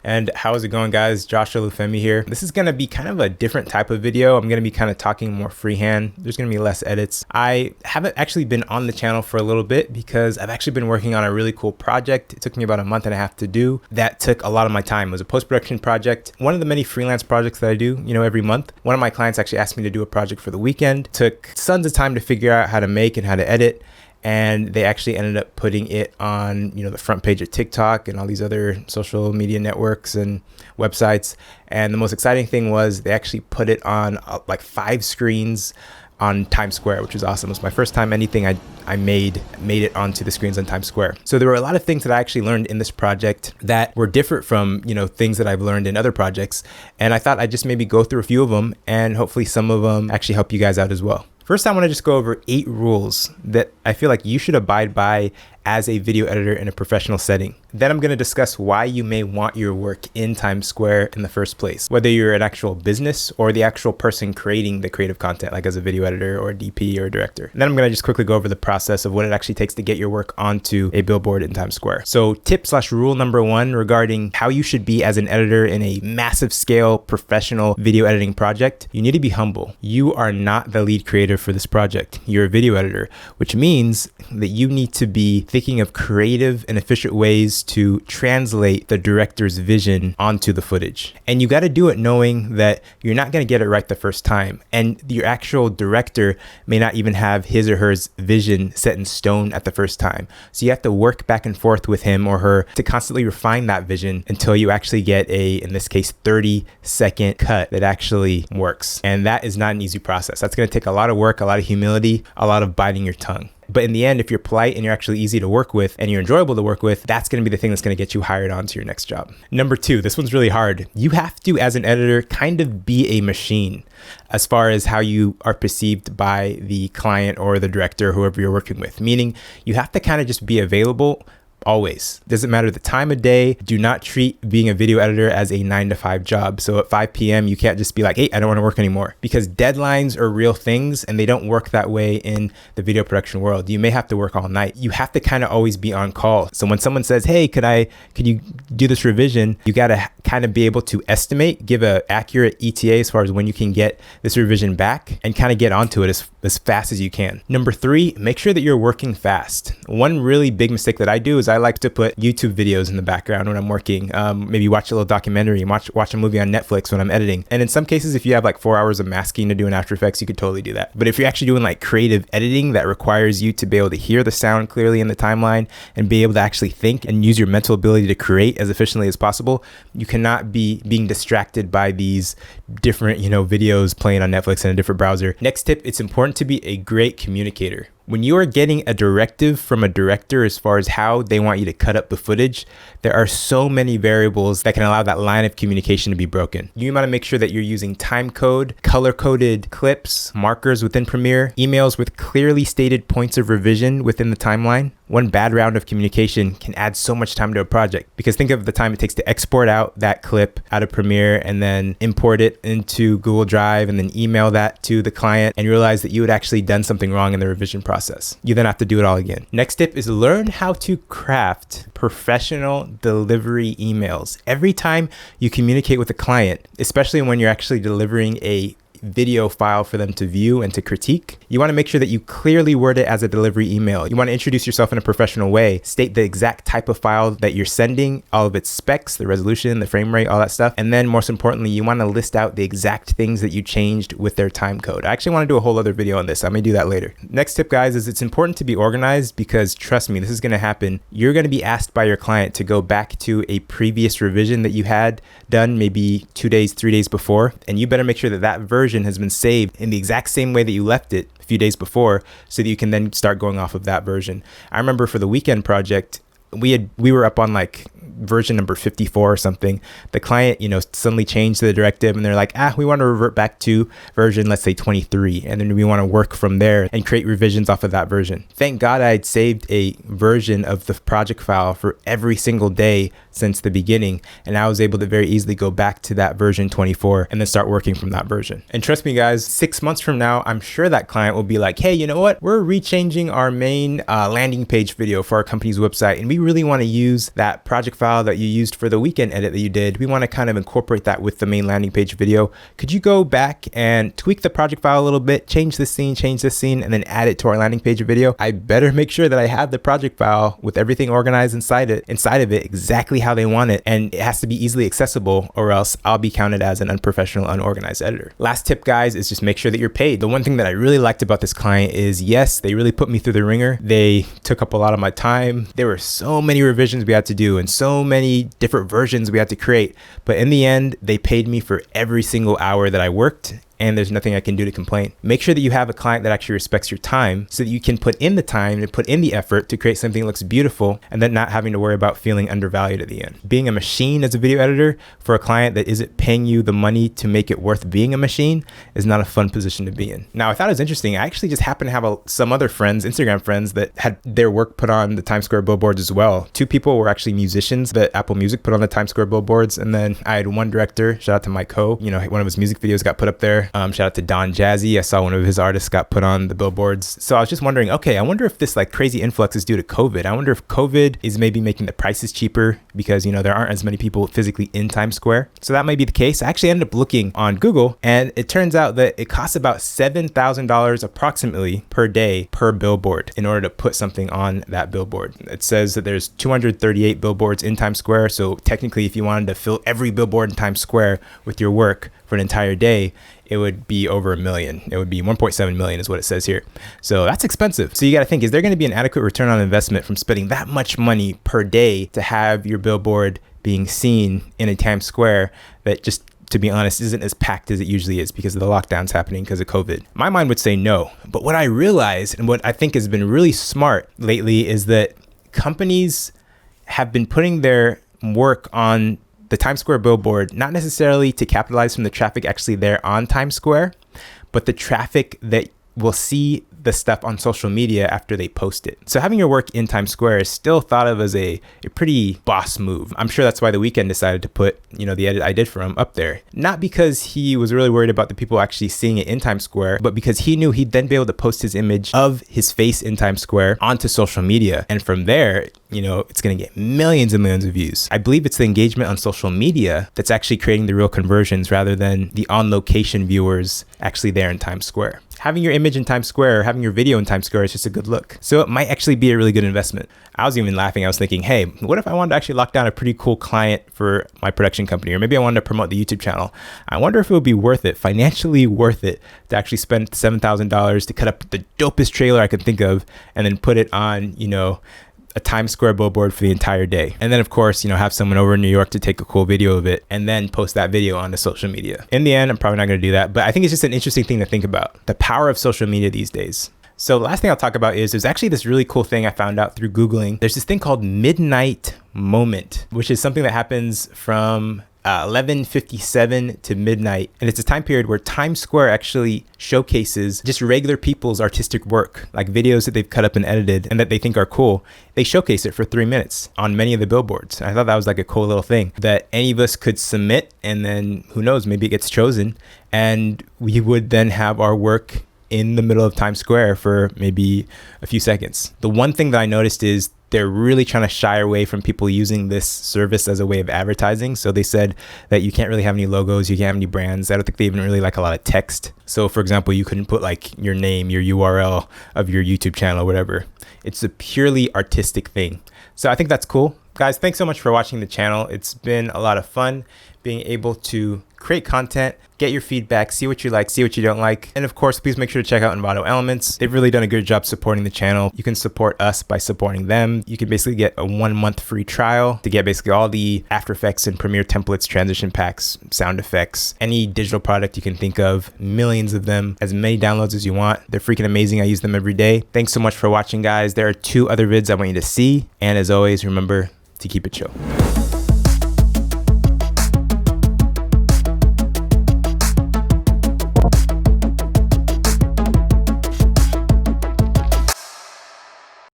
And how's it going, guys? Josh Olufemii here. This is going to be kind of a different type of video. I'm going to be kind of talking more freehand. There's going to be less edits. I haven't actually been on the channel for a little bit because I've actually been working on a really cool project. It took me about a month and a half to do. That took a lot of my time. It was a post-production project. One of the many freelance projects that I do, every month. One of my clients actually asked me to do a project for the weekend. Took tons of time to figure out how to make and how to edit. And they actually ended up putting it on, the front page of TikTok and all these other social media networks and websites. And the most exciting thing was they actually put it on like 5 screens on Times Square, which was awesome. It was my first time anything I made it onto the screens on Times Square. So there were a lot of things that I actually learned in this project that were different from, things that I've learned in other projects. And I thought I'd just maybe go through a few of them and hopefully some of them actually help you guys out as well. First, I want to just go over 8 rules that I feel like you should abide by as a video editor in a professional setting. Then I'm going to discuss why you may want your work in Times Square in the first place, whether you're an actual business or the actual person creating the creative content, like as a video editor or a DP or a director. And then I'm going to just quickly go over the process of what it actually takes to get your work onto a billboard in Times Square. So tip/rule number 1 regarding how you should be as an editor in a massive scale professional video editing project. You need to be humble. You are not the lead creator for this project. You're a video editor, which means that you need to be thinking of creative and efficient ways to translate the director's vision onto the footage. And you got to do it knowing that you're not going to get it right the first time. And your actual director may not even have his or her vision set in stone at the first time. So you have to work back and forth with him or her to constantly refine that vision until you actually get in this case, 30-second cut that actually works. And that is not an easy process. That's going to take a lot of work, a lot of humility, a lot of biting your tongue. But in the end, if you're polite and you're actually easy to work with and you're enjoyable to work with, that's going to be the thing that's going to get you hired on to your next job. Number 2, this one's really hard. You have to, as an editor, kind of be a machine as far as how you are perceived by the client or the director, whoever you're working with. Meaning you have to kind of just be available always. Doesn't matter the time of day. Do not treat being a video editor as a 9-to-5 job. So at 5 p.m., you can't just be like, hey, I don't want to work anymore, because deadlines are real things and they don't work that way in the video production world. You may have to work all night. You have to kind of always be on call. So when someone says, hey, could you do this revision? You got to kind of be able to estimate, give an accurate ETA as far as when you can get this revision back and kind of get onto it as fast as you can. Number 3, make sure that you're working fast. One really big mistake that I do is I like to put YouTube videos in the background when I'm working. Maybe watch a little documentary, watch a movie on Netflix when I'm editing. And in some cases, if you have like 4 hours of masking to do in After Effects, you could totally do that. But if you're actually doing like creative editing that requires you to be able to hear the sound clearly in the timeline and be able to actually think and use your mental ability to create as efficiently as possible, you cannot be being distracted by these different, videos playing on Netflix in a different browser. Next tip, it's important to be a great communicator. When you are getting a directive from a director as far as how they want you to cut up the footage, there are so many variables that can allow that line of communication to be broken. You want to make sure that you're using time code, color-coded clips, markers within Premiere, emails with clearly stated points of revision within the timeline. One bad round of communication can add so much time to a project, because think of the time it takes to export out that clip out of Premiere and then import it into Google Drive and then email that to the client and realize that you had actually done something wrong in the revision process. You then have to do it all again. Next tip is learn how to craft professional delivery emails. Every time you communicate with a client, especially when you're actually delivering a video file for them to view and to critique, you want to make sure that you clearly word it as a delivery email. You want to introduce yourself in a professional way, state the exact type of file that you're sending, all of its specs, the resolution, the frame rate, all that stuff. And then most importantly, you want to list out the exact things that you changed with their time code. I actually want to do a whole other video on this. I may do that later. Next tip, guys, is it's important to be organized, because trust me, this is going to happen. You're going to be asked by your client to go back to a previous revision that you had done maybe 2 days, 3 days before. And you better make sure that that version has been saved in the exact same way that you left it a few days before, so that you can then start going off of that version. I remember for the weekend project, we were up on like version number 54 or something. The client, suddenly changed the directive and they're like, we want to revert back to version, let's say 23. And then we want to work from there and create revisions off of that version. Thank God I had saved a version of the project file for every single day since the beginning. And I was able to very easily go back to that version 24 and then start working from that version. And trust me guys, 6 months from now, I'm sure that client will be like, hey, you know what? We're rechanging our main landing page video for our company's website. And we really want to use that project file that you used for the weekend edit that you did. We want to kind of incorporate that with the main landing page video. Could you go back and tweak the project file a little bit, change this scene, and then add it to our landing page video? I better make sure that I have the project file with everything organized inside of it exactly how they want it. And it has to be easily accessible, or else I'll be counted as an unprofessional, unorganized editor. Last tip guys is just make sure that you're paid. The one thing that I really liked about this client is, yes, they really put me through the ringer. They took up a lot of my time. There were so many revisions we had to do and so many different versions we had to create. But in the end, they paid me for every single hour that I worked, and there's nothing I can do to complain. Make sure that you have a client that actually respects your time so that you can put in the time and put in the effort to create something that looks beautiful, and then not having to worry about feeling undervalued at the end. Being a machine as a video editor for a client that isn't paying you the money to make it worth being a machine is not a fun position to be in. Now, I thought it was interesting. I actually just happened to have some other friends, Instagram friends, that had their work put on the Times Square billboards as well. 2 people were actually musicians that Apple Music put on the Times Square billboards. And then I had one director, shout out to Mike Ho, one of his music videos got put up there. Shout out to Don Jazzy. I saw one of his artists got put on the billboards. So I was just wondering, okay, I wonder if this like crazy influx is due to COVID. I wonder if COVID is maybe making the prices cheaper because, there aren't as many people physically in Times Square. So that might be the case. I actually ended up looking on Google, and it turns out that it costs about $7,000 approximately per day per billboard in order to put something on that billboard. It says that there's 238 billboards in Times Square. So technically, if you wanted to fill every billboard in Times Square with your work for an entire day, it would be over $1 million. It would be 1.7 million is what it says here. So that's expensive. So you got to think, is there going to be an adequate return on investment from spending that much money per day to have your billboard being seen in a Times Square that, just to be honest, isn't as packed as it usually is because of the lockdowns happening because of COVID? My mind would say no. But what I realized, and what I think has been really smart lately, is that companies have been putting their work on the Times Square billboard, not necessarily to capitalize from the traffic actually there on Times Square, but the traffic that will see the stuff on social media after they post it. So having your work in Times Square is still thought of as a pretty boss move. I'm sure that's why The Weeknd decided to put, the edit I did for him up there. Not because he was really worried about the people actually seeing it in Times Square, but because he knew he'd then be able to post his image of his face in Times Square onto social media. And from there, it's going to get millions and millions of views. I believe it's the engagement on social media that's actually creating the real conversions rather than the on-location viewers actually there in Times Square. Having your image in Times Square or having your video in Times Square is just a good look. So it might actually be a really good investment. I was even laughing. I was thinking, hey, what if I wanted to actually lock down a pretty cool client for my production company? Or maybe I wanted to promote the YouTube channel. I wonder if it would be worth it, financially worth it, to actually spend $7,000 to cut up the dopest trailer I could think of and then put it on, a Times Square billboard for the entire day. And then of course, have someone over in New York to take a cool video of it and then post that video onto social media. In the end, I'm probably not going to do that, but I think it's just an interesting thing to think about, the power of social media these days. So the last thing I'll talk about is there's actually this really cool thing I found out through Googling. There's this thing called Midnight Moment, which is something that happens from 11:57 to midnight, and it's a time period where Times Square actually showcases just regular people's artistic work, like videos that they've cut up and edited and that they think are cool. They showcase it for 3 minutes on many of the billboards. I thought that was like a cool little thing that any of us could submit, and then who knows, maybe it gets chosen, and we would then have our work in the middle of Times Square for maybe a few seconds. The one thing that I noticed is they're really trying to shy away from people using this service as a way of advertising. So they said that you can't really have any logos, you can't have any brands. I don't think they even really like a lot of text. So for example, you couldn't put like your name, your URL of your YouTube channel, whatever. It's a purely artistic thing. So I think that's cool. Guys, thanks so much for watching the channel. It's been a lot of fun being able to create content, get your feedback, see what you like, see what you don't like. And of course, please make sure to check out Envato Elements. They've really done a good job supporting the channel. You can support us by supporting them. You can basically get a 1-month free trial to get basically all the After Effects and Premiere templates, transition packs, sound effects, any digital product you can think of, millions of them, as many downloads as you want. They're freaking amazing. I use them every day. Thanks so much for watching, guys. There are 2 other vids I want you to see. And as always, remember to keep it chill.